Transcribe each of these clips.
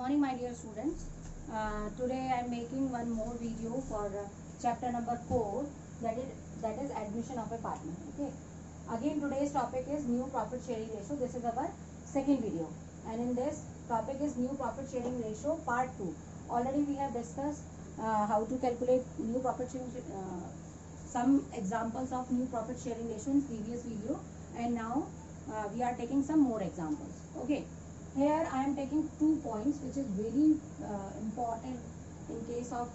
Morning, my dear students. Today I am making one more video for chapter number 4, that is admission of a partner. Okay. Again, today's topic is new profit sharing ratio. This is our second video, and in this topic is new profit sharing ratio part 2. Already we have discussed how to calculate new profit sharing, some examples of new profit sharing ratio in previous video, and now we are taking some more examples. Okay. Here I am taking 2 points which is very important in case of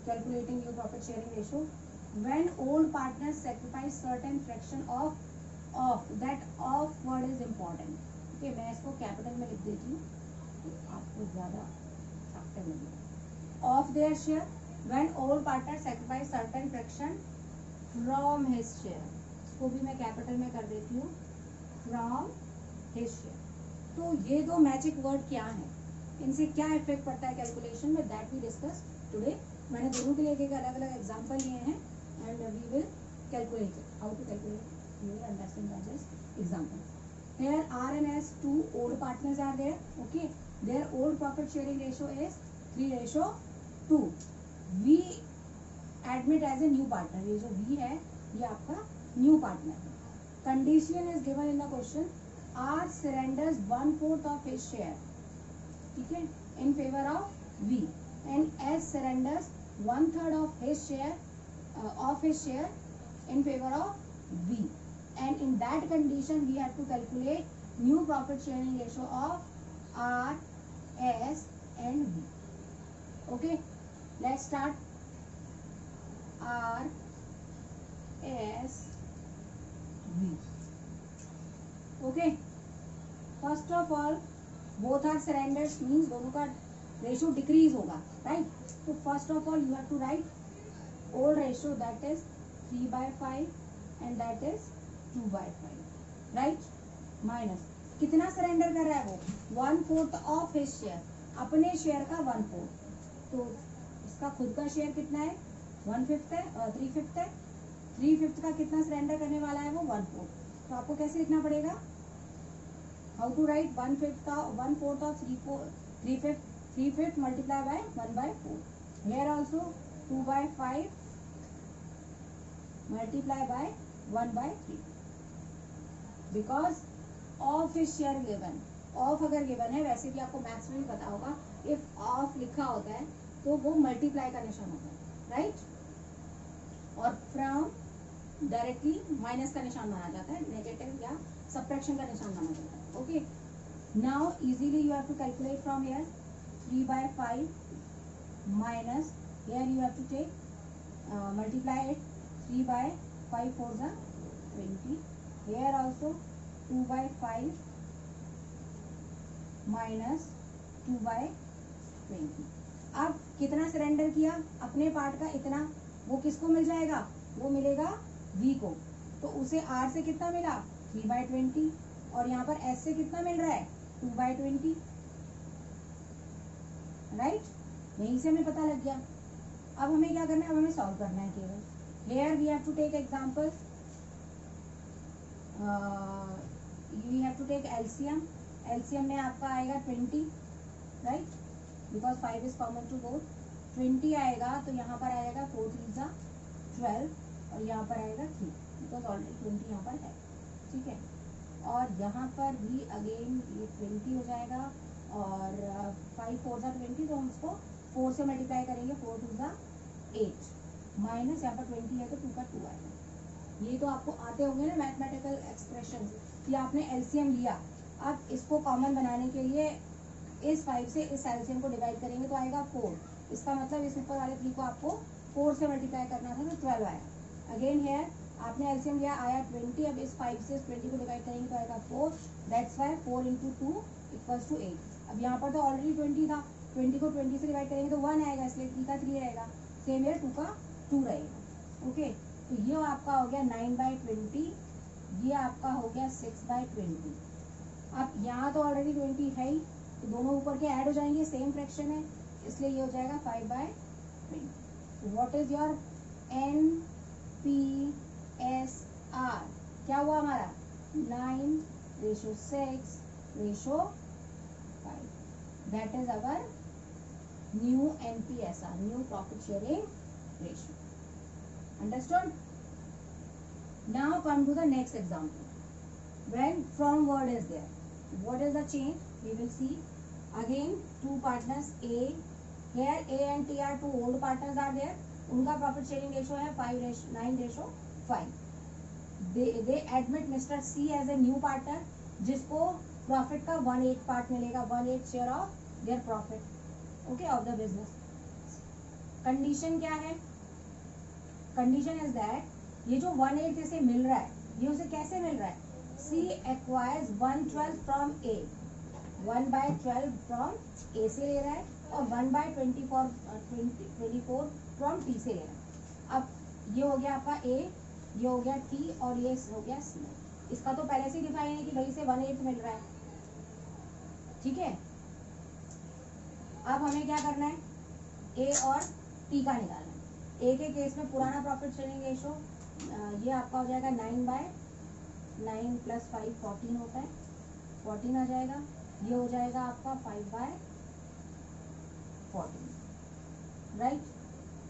calculating your profit sharing ratio. When old partners sacrifice certain fraction of that of word is important. Okay, मैं इसको capital में लिख देती हूँ तो आपको ज़्यादा active लगेगा. Of their share, when old partner sacrifice certain fraction from his share, इसको भी मैं कैपिटल में कर देती हूँ, from his share. तो ये दो मैजिक वर्ड क्या है, इनसे क्या इफेक्ट पड़ता है कैलकुलेशन में, दैट वी डिस्कस टुडे. मैंने दोनों के लिए एक अलग अलग एग्जांपल लिए हैं and we will calculate how to calculate. You will understand by this example. Here R and S two old partners are there. Okay, their old profit sharing ratio is 3:2. We admit as a new partner. ये जो V है ये आपका new partner है. Condition is given in the question. R surrenders 1/4 of his share, ठीक है, in favor of V, and S surrenders 1/3 of his share in favor of V, and in that condition we have to calculate new profit sharing ratio of R, S and V. Okay, let's start. R, S, V. Okay, first of all both R surrenders means दोनों का ratio decrease होगा, right. तो first of all you have to write old ratio, that is 3/5 and that is 2/5, right. Minus कितना surrender कर रहा है वो, 1/4 of his share, अपने शेयर का 1/4. तो इसका खुद का शेयर कितना है, 1/5 है और 3/5 है. 3/5 का कितना सरेंडर करने वाला है वो 1/4. तो आपको कैसे लिखना पड़ेगा, how to right 1/4 of 3/5 multiply by 1/4. Here also 2/5 multiply by 1/3 because of his share given. Of अगर गिवन है, वैसे भी आपको मैथ्स में भी पता होगा, इफ ऑफ लिखा होता है तो वो मल्टीप्लाई का निशान होता है, राइट. और फ्रॉम डायरेक्टली माइनस का निशान माना जाता है, नेगेटिव या सब्ट्रैक्शन का निशान माना जाता है. Okay, now easily you have to calculate from here 3/5 minus here you have to take multiply it. 3/5 4 = 20. Here also 2/5 minus 2/20. अब कितना सरेंडर किया, अपने पार्ट का इतना, वो किसको मिल जाएगा, वो मिलेगा V को. तो उसे R से कितना मिला, 3/20, और यहाँ पर S से कितना मिल रहा है, 2/20, राइट. यहीं से हमें पता लग गया. अब हमें क्या करना है, अब हमें सॉल्व करना है केवल. Here we have to take example, we have to take LCM. LCM में आपका आएगा 20, right, because 5 is common to both. 20 आएगा तो यहाँ पर आएगा 4 3 = 12 और यहाँ पर आएगा 3, बिकॉज ऑलरेडी 20 यहाँ पर है, ठीक है. और यहाँ पर भी अगेन ये 20 हो जाएगा और 5 4 = 20, तो हम उसको 4 से मल्टीप्लाई करेंगे, 4 2 = 8 माइनस यहाँ पर 20 है तो 2 का 2 आएगा. ये तो आपको आते होंगे ना मैथमेटिकल एक्सप्रेशन कि आपने एलसीएम लिया. अब इसको कॉमन बनाने के लिए इस 5 से इस एलसीएम को डिवाइड करेंगे तो आएगा 4. इसका मतलब इस ऊपर वाले 3 को आपको 4 से मल्टीप्लाई करना था तो 12 आया. अगेन हेयर आपने एलसीएम लिया, आया 20. अब इस 5 से इस 20 को डिवाइड करेंगे तो आएगा 4. That's why 4 × 2 = 8. अब यहाँ पर तो ऑलरेडी 20 था, 20 को 20 से डिवाइड करेंगे तो 1 आएगा, इसलिए 3 का 3 रहेगा. सेम हेयर 2 का 2 रहेगा. ओके, तो ये आपका हो गया 9/20, ये आपका हो गया 6/20. अब यहाँ तो ऑलरेडी 20 है ही, तो दोनों ऊपर के ऐड हो जाएंगे, सेम फ्रैक्शन है, इसलिए ये हो जाएगा 5/20. व्हाट इज योर NPSR, क्या हुआ हमारा, 9:6:5. That is our new NPSR, new profit sharing ratio. Understood? Now come to the next example. When from word is there, what is the change? We will see. Again, two partners A. Here A and T are two old partners are there. उनका profit sharing ratio है 9:5. They admit Mr. C as a new partner, जिसको profit का 1/8 part मिलेगा, 1/8 share of their profit, okay, of the business. Condition क्या है? Condition is that ये जो 1/8 इसे मिल रहा है, ये उसे कैसे मिल रहा है? C acquires 1/12 from A, 1/12 from A से ले रहा है और 1/24 from T से ले रहा है. अब ये हो गया आपका A, ये हो गया T और ये हो गया C. इसका तो पहले से डिफाइन है कि भाई से 1/8 मिल रहा है. ठीक है, अब हमें क्या करना है? A और T का निकालना है. A के केस में पुराना प्रॉफिट शेयरिंग रेशो ये आपका हो जाएगा 9/9 + 5 14 होता है, 14 आ जाएगा. ये हो जाएगा आपका 5/14, राइट.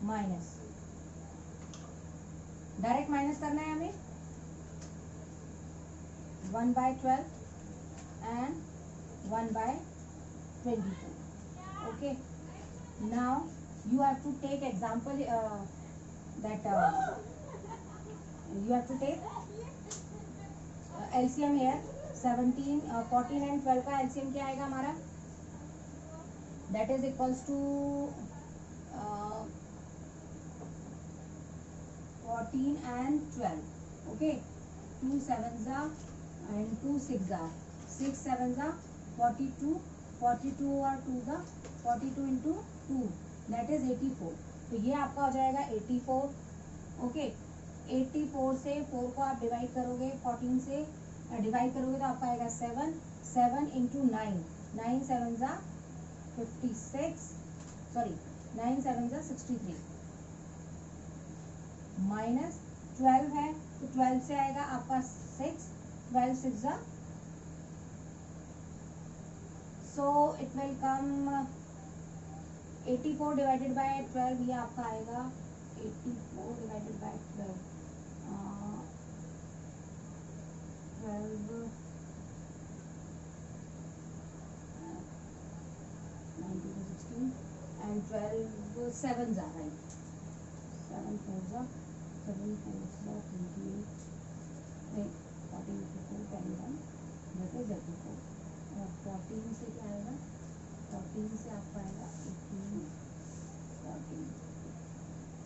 माइनस, डायरेक्ट माइनस करना है हमें. 1/12 and 1/24. Okay, now you have to take example that you have to take LCM here. 17, 14 and 12 का LCM क्या आएगा हमारा? That is equals to 14 and 12. Okay, 2 7s and 2 6s, 6 7s 42, 42 और 2s 42 into 2, that is 84. तो ये आपका हो जाएगा 84. ओके, 84 से 4 को आप डिवाइड करोगे, 14 से डिवाइड करोगे तो आपका आएगा 7. 7 into 9, 9 7s 56, sorry 9 7s 63. Minus 12 है तो 12 से आएगा आपका 6, 12 6 so it will come 84 divided by 12. ये आपका आएगा 84 divided by 12, 12 16 and 12 7s are right. 7 4s 7 4s 28, 14 54 21, that is 84. और 14 से क्या आएगा? 14 से आपका आएगा 18, 14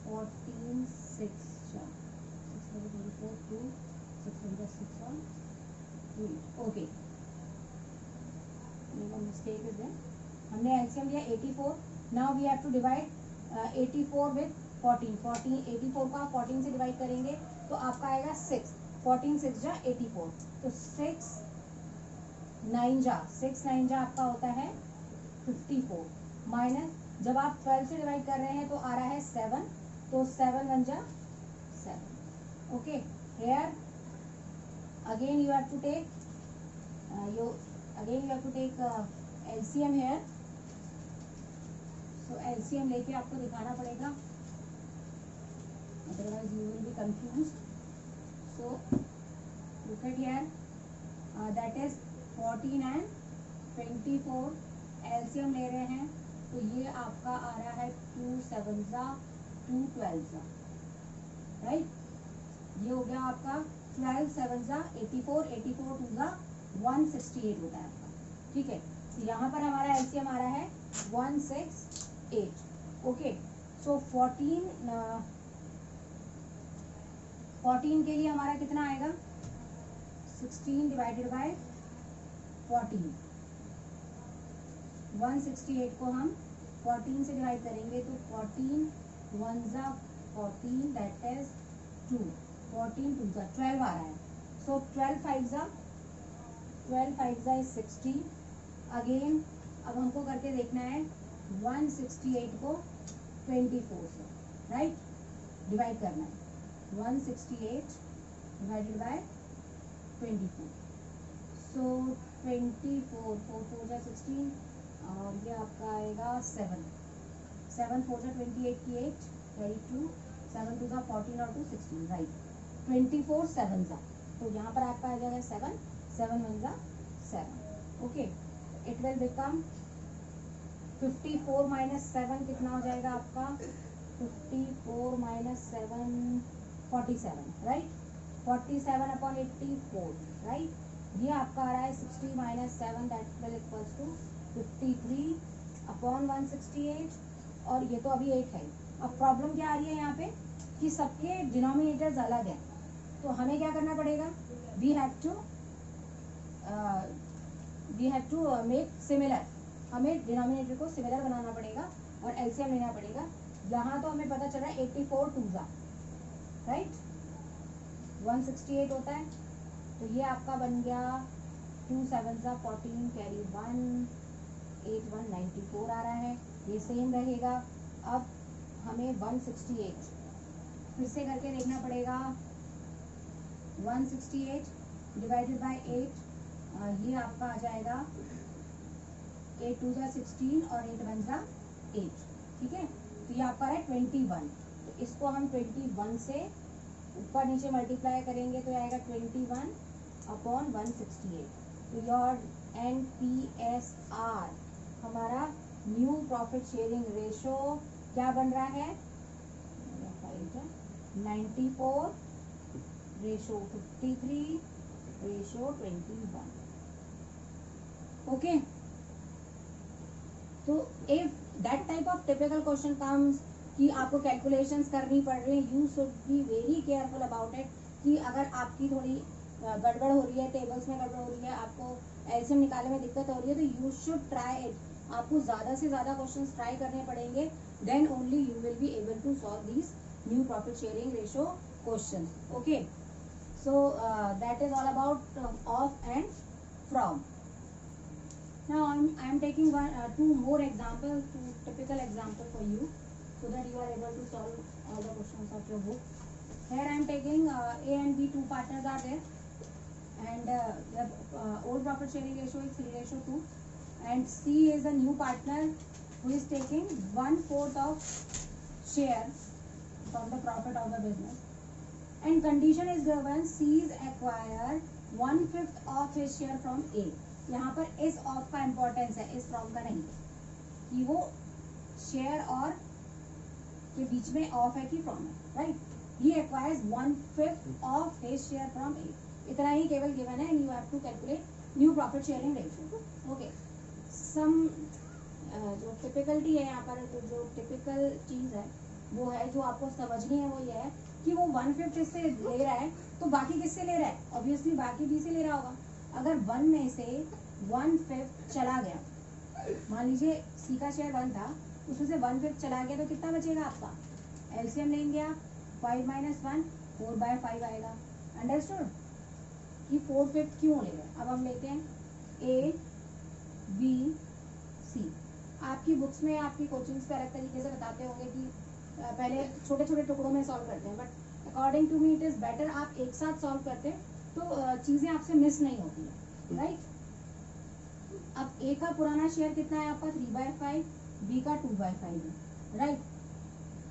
14 6 24 2 6 6 on 2. Okay, mistake is there. हमने एलसीएम लिया 84. Now we have to divide 84 with 14. 84 को आप 14 से डिवाइड करेंगे तो आपका आएगा 6. 14 6 जा 84, तो 6 9 जा आपका होता है 54. माइनस जब आप 12 से डिवाइड कर रहे हैं तो आ रहा है 7, तो 7 1 जा 7. Okay, here again you have to take LCM here. So LCM लेके आपको दिखाना पड़ेगा, otherwise you will be confused. So look at here, that is 14 and 24 LCM ले रहे हैं तो ये आपका आ रहा है 2 7s 2 12s, राइट. ये हो गया आपका 12 7s 84, 84 2s 168 होता है आपका. ठीक है, तो यहाँ पर हमारा LCM आ रहा है 168. ओके, सो 14 के लिए हमारा कितना आएगा? 16 डिवाइडेड बाय 14. 168 को हम 14 से डिवाइड करेंगे तो 14 1s 14, दैट इज 2. 14 2s 12 आ रहा है. सो 12 5s is 60. अगेन अब हमको करके देखना है 168 को 24 से, राइट, डिवाइड करना है. 168 डिवाइडेड बाय 24, सो 24 4 4 16 और ये जाएगा 7, 7 4 जा 28 की 8 कैरी 2, 7 2 जा 14 और 2 16, राइट, 24 7 जा, तो यहाँ पर आपका आ जाएगा 7, 7 1 जा 7, okay, it will become 54 minus 7 कितना हो जाएगा आपका, 54 माइनस 7 47, राइट, 47 अपॉन 84, राइट, ये आपका आ रहा है 60 minus 7 that will equals to 53 upon 168, और ये तो अभी 8 है। अब प्रॉब्लम क्या आ रही है यहाँ पे कि सबके डिनोमिनेटर्स अलग हैं, तो हमें क्या करना पड़ेगा, we have to make similar, हमें डिनोमिनेटर को सिमिलर बनाना पड़ेगा और एलसीएम लेना पड़ेगा। यहाँ तो हमें पता चल रहा है 84 2 जा, राइट, 168 होता है, तो ये आपका बन गया 2 7 जा 14 कैरी 1 8 1 94 आ रहा है, ये सेम रहेगा। अब हमें 168 फिर से करके देखना पड़ेगा, 168 डिवाइडेड बाय 8, ये आपका आ जाएगा 8 2 जा 16 और 8 1 जा 8, ठीक है, तो ये आपका है 21, तो इसको हम 21 से ऊपर नीचे मल्टीप्लाई करेंगे तो आएगा 21 अपॉन 168, तो योर NPSR हमारा न्यू प्रॉफिट शेयरिंग रेशो क्या बन रहा है, 94 रेशो 53 रेशो 21, ओके। तो if that type of typical question comes कि आपको कैलकुलेशंस करनी पड़ रही है, you should be very careful about it, कि अगर आपकी थोड़ी गड़बड़ हो रही है, टेबल्स में गड़बड़ हो रही है, आपको एलसीएम निकालने में दिक्कत हो रही है, तो यू शुड ट्राई इट, आपको ज़्यादा से ज़्यादा क्वेश्चंस ट्राई करने पड़ेंगे, then only you will be able to solve these new profit sharing ratio question, okay. So that is all about of and from. Now I am taking two more examples, two typical example for you, so that you are able to solve all the questions of your book. Here I am taking A and B, two partners are there, and the old profit sharing ratio is 3:2, and C is a new partner who is taking 1/4 of share from the profit of the business, and condition is given C is acquire 1/5 of his share from A. यहाँ पर इस of का importance है, इस from का नहीं, कि वो शेयर और के बीच में ऑफ है कि फ्रॉम है, right, he acquires 1/5 of his share from A, इतना ही केवल गिवन है, and you have to calculate new profit sharing ratio, okay. Some जो टिपिकलिटी है यहाँ पर, तो जो टिपिकल चीज़ है वो है, जो आपको समझनी है वो ये है कि वो 1/5 इससे ले रहा है, तो बाकी किससे ले रहा है, ऑब्वियसली बाकी बी से ले रहा होगा। अगर 1 में से 1/5 चला गया, मान लीजिए सी का शेयर 1 था, उसमें से 1/5 चला गया, तो कितना बचेगा आपका, एलसीएम लेंगे आप, 5 - 1 4/5 आएगा, अंडरस्टूड, कि 4/5 क्यों ले रहे हैं। अब हम लेते हैं A B C, आपकी बुक्स में, आपकी कोचिंग्स पे अलग तरीके से बताते होंगे कि पहले छोटे छोटे टुकड़ों में सॉल्व करते हैं, but according to me it is better आप एक साथ सॉल्व करते हैं, तो चीज़ें आपसे मिस नहीं होती है, राइट। अब ए का पुराना शेयर कितना है आपका, 3/5, बी का 2/5 है, राइट।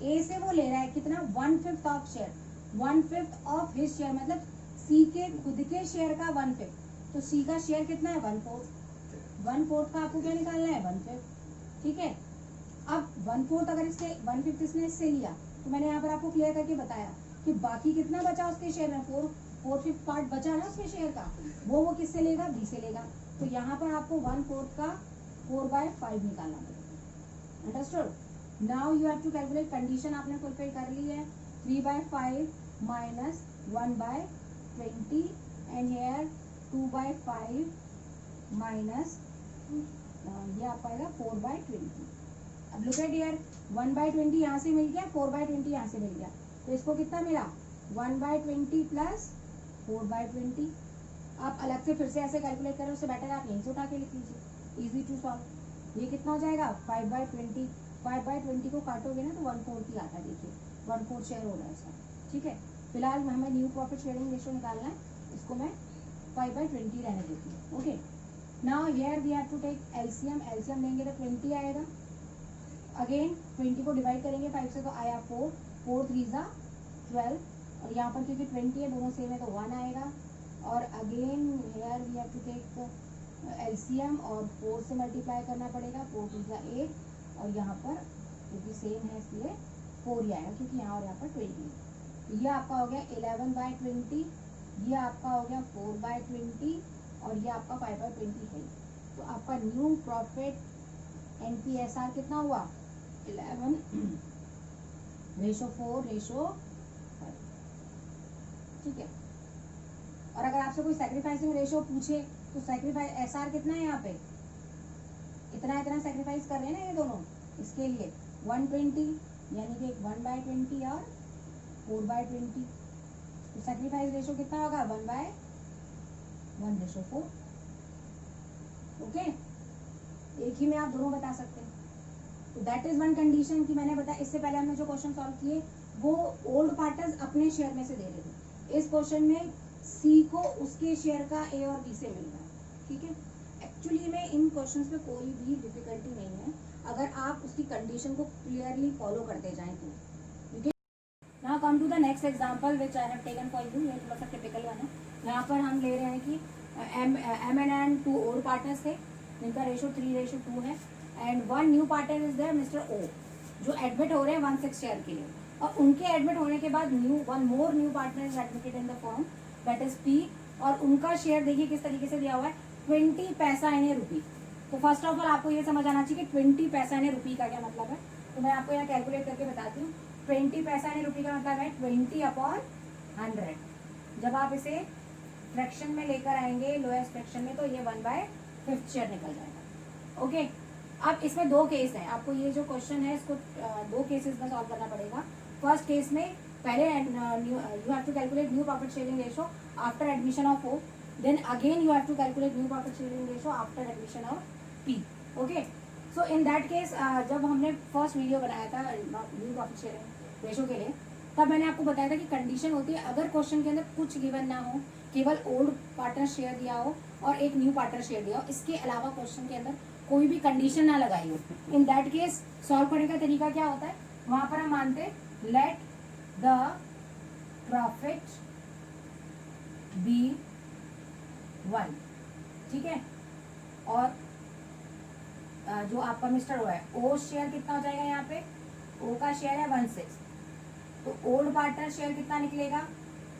ए से वो ले रहा है कितना, 1/5 of share, 1/5 of his share, मतलब सी के खुद के शेयर का 1/5, तो सी का शेयर कितना है, 1/4 का आपको क्या निकालना है, 1/5, ठीक है। अब 1/4 अगर इससे 1/5 इसने इससे लिया, तो मैंने यहाँ पर आपको क्लियर करके बताया कि बाकी कितना बचा उसके शेयर में, 4/5 पार्ट बचा ना उसके शेयर का, वो किससे लेगा, बी से लेगा, तो यहाँ पर आपको 1/4 का 4/5 निकालना पड़ेगा, understood. Now you have to calculate, condition आपने फुलफिल कर ली है, 3/5 माइनस 1/20, एंड हेयर 2/5 माइनस ये आपका आएगा 4/20। अब लुक एट हियर, 1/20 यहाँ से मिल गया, 4/20 यहाँ से मिल गया, तो इसको कितना मिला, 1/20 प्लस 4/20। आप अलग से फिर से ऐसे कैलकुलेट करें, उससे बेटर आप यहीं से उठा के लिख लीजिए, इजी टू सॉल्व। ये कितना हो जाएगा, 5/20, 5/20 को काटोगे ना तो 1/4 की आता है, देखिए 1/4 शेयर हो रहा है इसका, ठीक है। फिलहाल हमें न्यू प्रॉफिट शेयरिंग रेशियो निकालना है, इसको मैं 5/20 रहने देती हूँ, okay. Now here we have to take LCM, LCM लेंगे तो 20 आएगा, अगेन 20 को डिवाइड करेंगे 5 से तो आया 4, 4 3 ज़ा 12, और यहाँ पर क्योंकि 20 है दोनों सेम है तो 1 आएगा। और again here we have to take LCM और 4 से मल्टीप्लाई करना पड़ेगा, 4 2 ज़ा 8, और यहाँ पर क्योंकि सेम है इसलिए 4 ही आएगा क्योंकि यहाँ और यहाँ पर 20 है। तो ये आपका हो गया 11/20, ये आपका हो गया 4/20, और ये आपका 5/20 है। तो आपका न्यू प्रॉफिट NPSR कितना हुआ 11:4:5, ठीक है। और अगर आपसे कोई सैक्रिफाइसिंग रेशो पूछे तो सैक्रिफाइस SR कितना है यहाँ पे, इतना इतना सैक्रिफाइस कर रहे हैं ना ये दोनों, इसके लिए 120, यानी कि 1/20 और 4/20, तो सैक्रिफाइस रेशो कितना होगा 1/1:4। ओके, एक ही में आप दोनों बता सकते हैं। तो दैट इज वन कंडीशन की मैंने बताया। इससे पहले हमने जो क्वेश्चन सॉल्व किए वो ओल्ड पार्टनर्स अपने शेयर में से दे रहे थे। इस क्वेश्चन में सी को उसके शेयर का ए और बी से मिल रहा है, ठीक है। एक्चुअली में इन क्वेश्चंस में कोई भी डिफिकल्टी नहीं है अगर आप उसकी कंडीशन को क्लियरली फॉलो करते जाएं तो। Now come to the next example which I have taken for you. ये थोड़ा सा टिपिकल वन है। यहाँ पर हम ले रहे हैं कि एम एंड 2 ओल्ड पार्टनर्स थे जिनका रेशो 3:2 है, and one new partner is there mister O, जो एडमिट हो रहे हैं 1/6 शेयर के लिए, और उनके एडमिट होने के बाद one more new partner is admitted in the firm that is P, और उनका शेयर देखिए किस तरीके से दिया हुआ है 20 पैसा इन रुपी। तो फर्स्ट ऑफ ऑल आपको ये समझ आना चाहिए कि 20 पैसा इन रुपी का क्या मतलब है। तो मैं आपको यहाँ कैलकुलेट करके बताती हूँ। 20 पैसा इन रुपी का मतलब है 20/100। जब आप इसे फ्रैक्शन में लेकर आएंगे लोएस्ट फ्रैक्शन में तो ये 1/5 शेयर निकल जाएगा। ओके, अब इसमें 2 केस है। आपको ये जो क्वेश्चन है इसको 2 केसेस में सॉल्व करना पड़ेगा। फर्स्ट केस में पहले you have to calculate new profit sharing ratio after admission of O, then again you have to calculate new profit sharing ratio after admission of P. Okay, so in that case जब हमने first video बनाया था new profit sharing ratio के लिए, तब मैंने आपको बताया था कि कंडीशन होती है अगर क्वेश्चन के अंदर कुछ गिवन ना हो, केवल ओल्ड पार्टनर शेयर दिया हो और एक न्यू पार्टनर शेयर दिया हो, इसके अलावा क्वेश्चन के अंदर कोई भी कंडीशन ना लगाई हो, इन दैट केस सॉल्व करने का तरीका क्या होता है, वहां पर हम मानते हैं लेट द प्रॉफिट बी 1, ठीक है। और जो आपका मिस्टर हुआ है ओ शेयर कितना हो जाएगा, यहाँ पे ओ का शेयर है 1/6, तो ओल्ड पार्टनर शेयर कितना निकलेगा,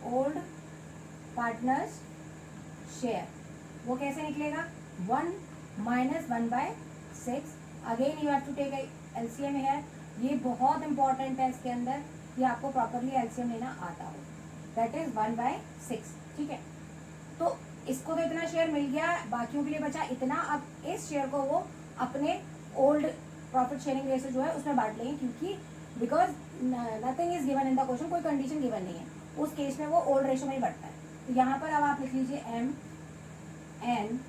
ओल्ड पार्टनर्स शेयर वो कैसे निकलेगा 1 - 1/6। Again you have to take LCM है। ये बहुत इंपॉर्टेंट है इसके अंदर कि आपको प्रॉपरली एलसीएम लेना आता हो, दैट इज 1/6, ठीक है। तो इसको तो इतना शेयर मिल गया, बाकियों के लिए बचा इतना। अब इस शेयर को वो अपने ओल्ड प्रॉफिट शेयरिंग रेशो जो है उसमें बांट लेंगे, क्योंकि because nothing is given in the question, कोई कंडीशन गिवन नहीं है, उस केस में वो ओल्ड रेशो में ही बढ़ता है। तो यहाँ पर अब आप लिख लीजिए एम एन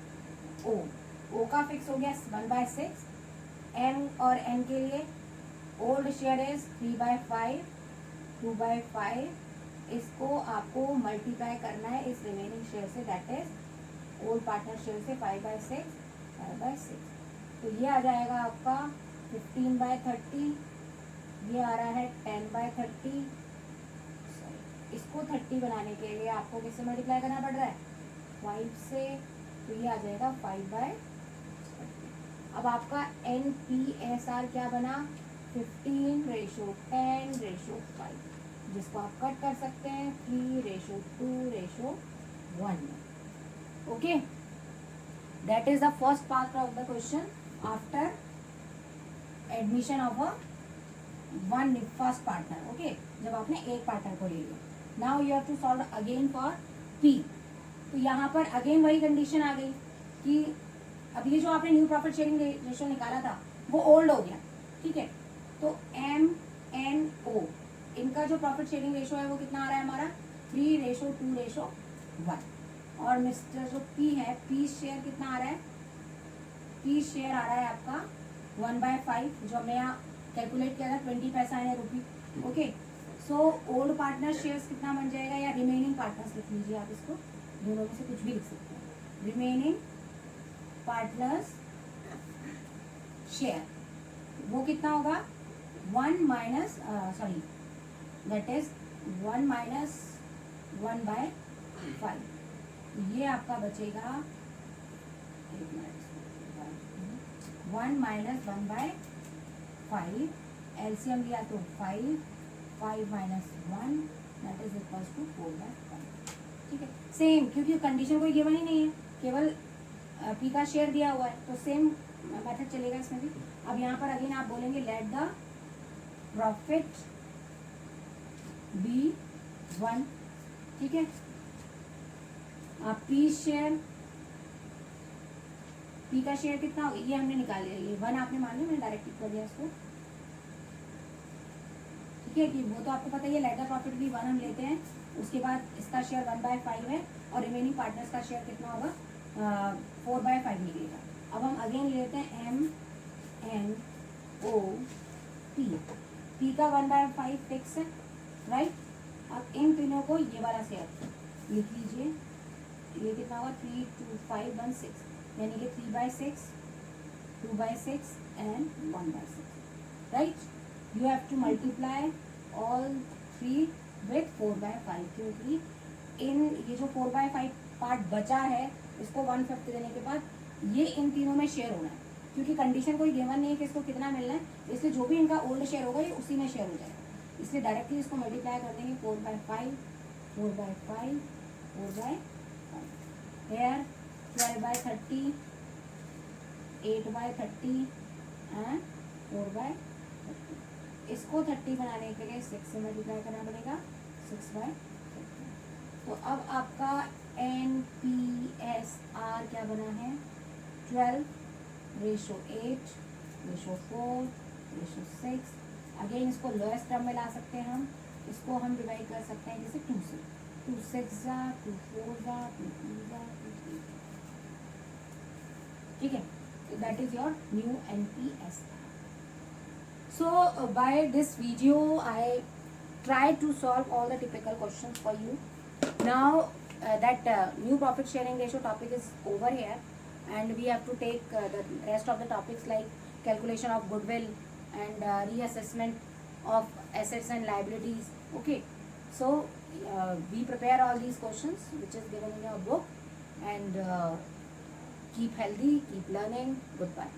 ओ, ओ का फिक्स हो गया 1/6, एम और एन के लिए ओल्ड शेयर इज 3/5, 2/5, इसको आपको मल्टीप्लाई करना है इस रिमेनिंग शेयर से, that is old partner share से 5/6, 5/6। तो ये आ जाएगा आपका 15/30, ये आ रहा है 10/30। इसको 30 बनाने के लिए आपको किससे मल्टीप्लाई करना पड़ रहा है 5 से, तो ये आ जाएगा 5/30। अब आपका NPSR क्या बना 15:10:5, जिसको आप कट कर सकते हैं 3:2:1। Okay, that is the first part of the question after admission of a one first partner. Okay, जब आपने एक पार्टनर को ले लिया, now you have to solve again for P. तो यहाँ पर अगेन वही कंडीशन आ गई कि अब ये जो आपने न्यू प्रॉफिट शेयरिंग रेशो निकाला था वो ओल्ड हो गया, ठीक है। तो MNO इनका जो प्रॉफिट शेयरिंग रेशो है वो कितना आ रहा है हमारा 3:2:1, और मिस्टर जो P है P शेयर कितना आ रहा है, P शेयर आ रहा है आपका 1/5, जो हमने यहाँ कैलकुलेट किया था 20 पैसा है rupee. Okay, so old partner shares कितना बन जाएगा, या रिमेनिंग पार्टनर्स लिख लीजिए आप, इसको दोनों में से कुछ भी लिख सकते हैं, रिमेनिंग पार्टनर्स शेयर वो कितना होगा 1 minus sorry that is 1 minus 1/5. ये आपका बचेगा 1 माइनस 1/5. एलसीएम लिया तो 5 minus 1 that is equal to 4/5. ठीक है, सेम, क्योंकि कंडीशन कोई गिवन ही नहीं है, केवल पी का शेयर दिया हुआ है, तो सेम मेथड चलेगा इसमें भी. अब यहाँ पर अगेन आप बोलेंगे लेट द प्रॉफिट बी 1. ठीक है, आप पी शेयर, पी का शेयर कितना होगा ये हमने निकाल लिया, ये 1 आपने मान लिया, मैंने डायरेक्ट टिक कर दिया इसको. ठीक है, कि वो तो आपको पता ही है, लेट द प्रॉफिट बी 1 हम लेते हैं, उसके बाद इसका शेयर 1/5 है और रिमेनिंग पार्टनर्स का शेयर कितना होगा 4/5 निकलेगा. अब हम अगेन लेते हैं MNOP. पी का 1/5 फिक्स है, राइट. अब इन तीनों को ये वाला शेयर लिख लीजिए, ये कितना होगा 3 2 5 1 6, यानी कि 3/6 2/6 and 1/6, right. You have to multiply all 3 with 4/5, क्योंकि इन ये जो 4/5 पार्ट बचा है इसको 1/5 देने के बाद ये इन तीनों में शेयर होना है, क्योंकि कंडीशन कोई गिवन नहीं है कि इसको कितना मिलना है, इसलिए जो भी इनका ओल्ड शेयर होगा ये उसी में शेयर हो जाएगा. इसलिए डायरेक्टली इसको मल्टीप्लाई कर देंगे 4/5 4/5 4/5. Here 12/30 8/30 and 4/30. इसको 30 बनाने के लिए 6 से मल्टीप्लाई करना पड़ेगा 6/30. तो अब आपका NPSR क्या बना है 12:8:4:6. अगेन इसको लोएस्ट टर्म में ला सकते हैं हम, इसको हम डिवाइड कर सकते हैं जैसे 2 से, 2 6 2 4 2 3. ठीक है, that is your new NPSR. So by this video I tried to solve all the typical questions for you. Now that new profit sharing ratio topic is over here, and we have to take the rest of the topics like calculation of goodwill and reassessment of assets and liabilities. Okay, so we prepare all these questions which is given in your book, and keep healthy, keep learning. Goodbye.